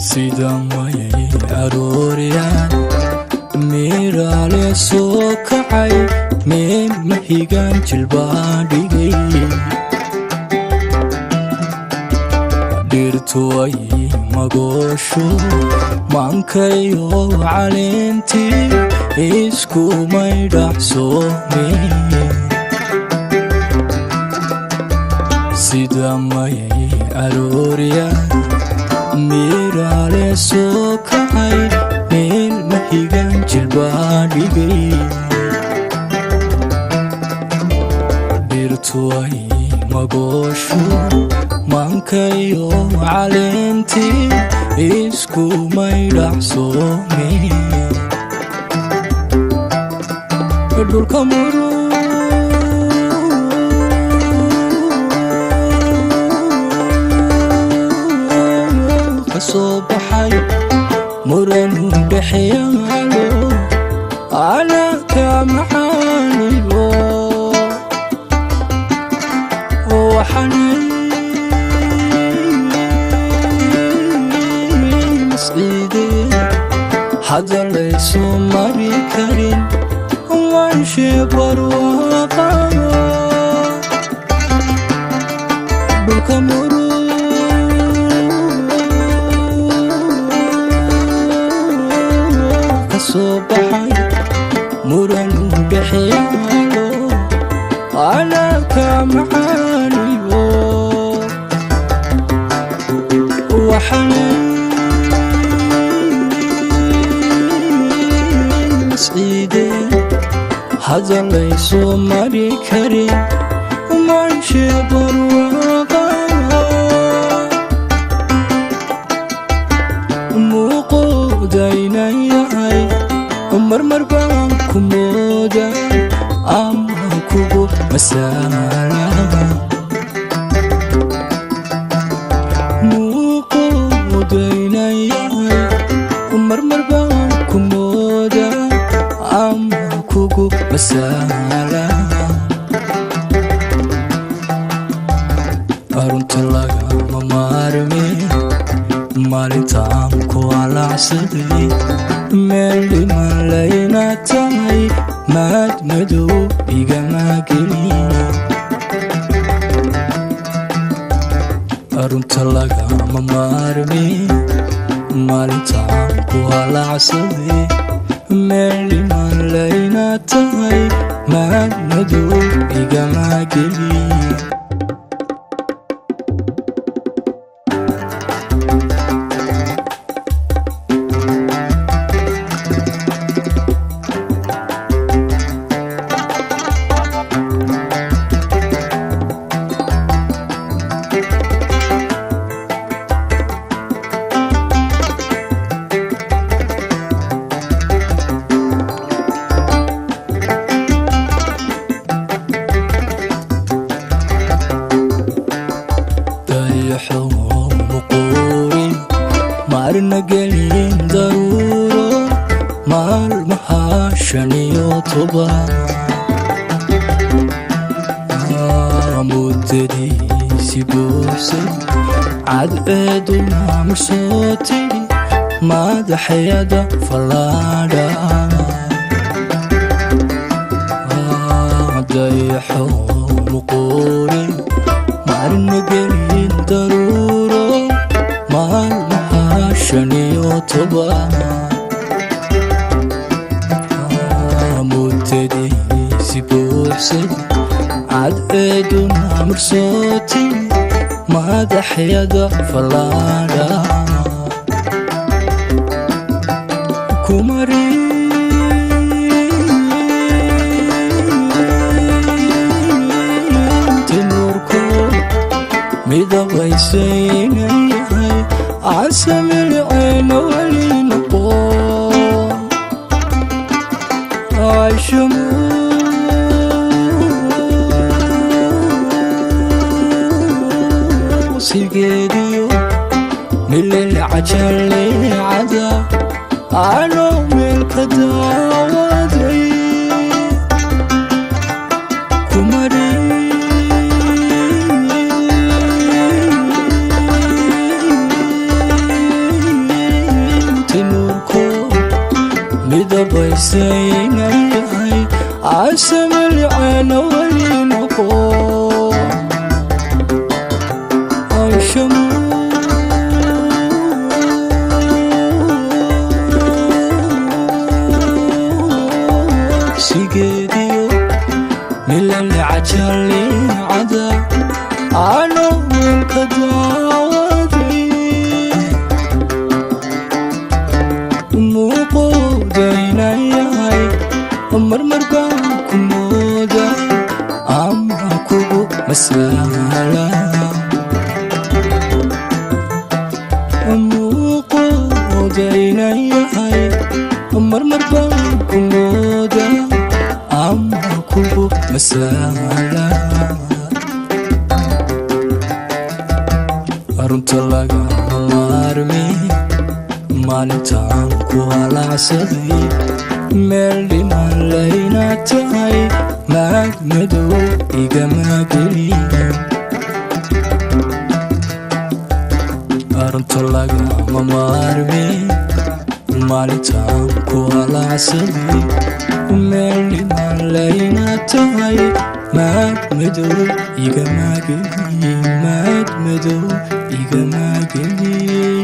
sidaan wayay arooriyaan meeraale soo kacay meel mahigaan jilbaa dhigay dhirtu ay magoosho maankayo caleentii isku maydhaxsoomeen sidaan wayay arooriyaan meeraale soo kacay meel mahigaan jilbaa dhigay dhirtu ay magoosho maankayo caleentii isku maydhaxsoomeen dhulka murug kasoo baxay muran dhexyaalo calaalka macaanigo waxanay masciideen hadda laysu mari karin waanshee barwaaqa dhulka murug kasoo baxay muran dhexyaalo calaalka macaanigo waxanay masciideen hadda laysu mari karin waanshee barwaaqa muuqoodaynan yahay marmar baan ku mooda ama kugu masaala muuqoodaynan yahay marmar baan ku mooda ama kugu masaala arunta lagama maarmeen maalintaan ku alacsaday meel dhiman layna tahay maad madow igama gelin arunta lagama maarmeen maalintaan ku alacsaday meel dhiman layna tahay maad madow igama gelin marna gelin daruuro maalmaha 15 muddadiisi buuxsan cadceeduna marsoo tiri madaxyada fallaadha dayaxo muquurin marna gelin daruuro maalmaha 15 muddadiisi buuxsan cadceeduna marsoo tiri madaxyada fallaadha kumari tinurko midabaysaynayhay casamilcayna walinaqo ayshamu سيجيديو من العجل عدا أنا ملك داودي كمري تنوركو مدبيسين أي عسم العين ولينكو عشمو سيجيديو من العجل عدا أنا ملك داودي موقودين أي مرمرقا كمودا أما كوبو مسالا موقودين أي مرمرقا كمودا أما كوبو مسالا أرنت لغا مارمي maalintaan ku halacsaday meel dhiman layna tahay maag madow igama gelin arunta lagama maarmin maalintaan ku halacsaday meel dhiman layna tahay maag madow igama gelin maag madow igama gelin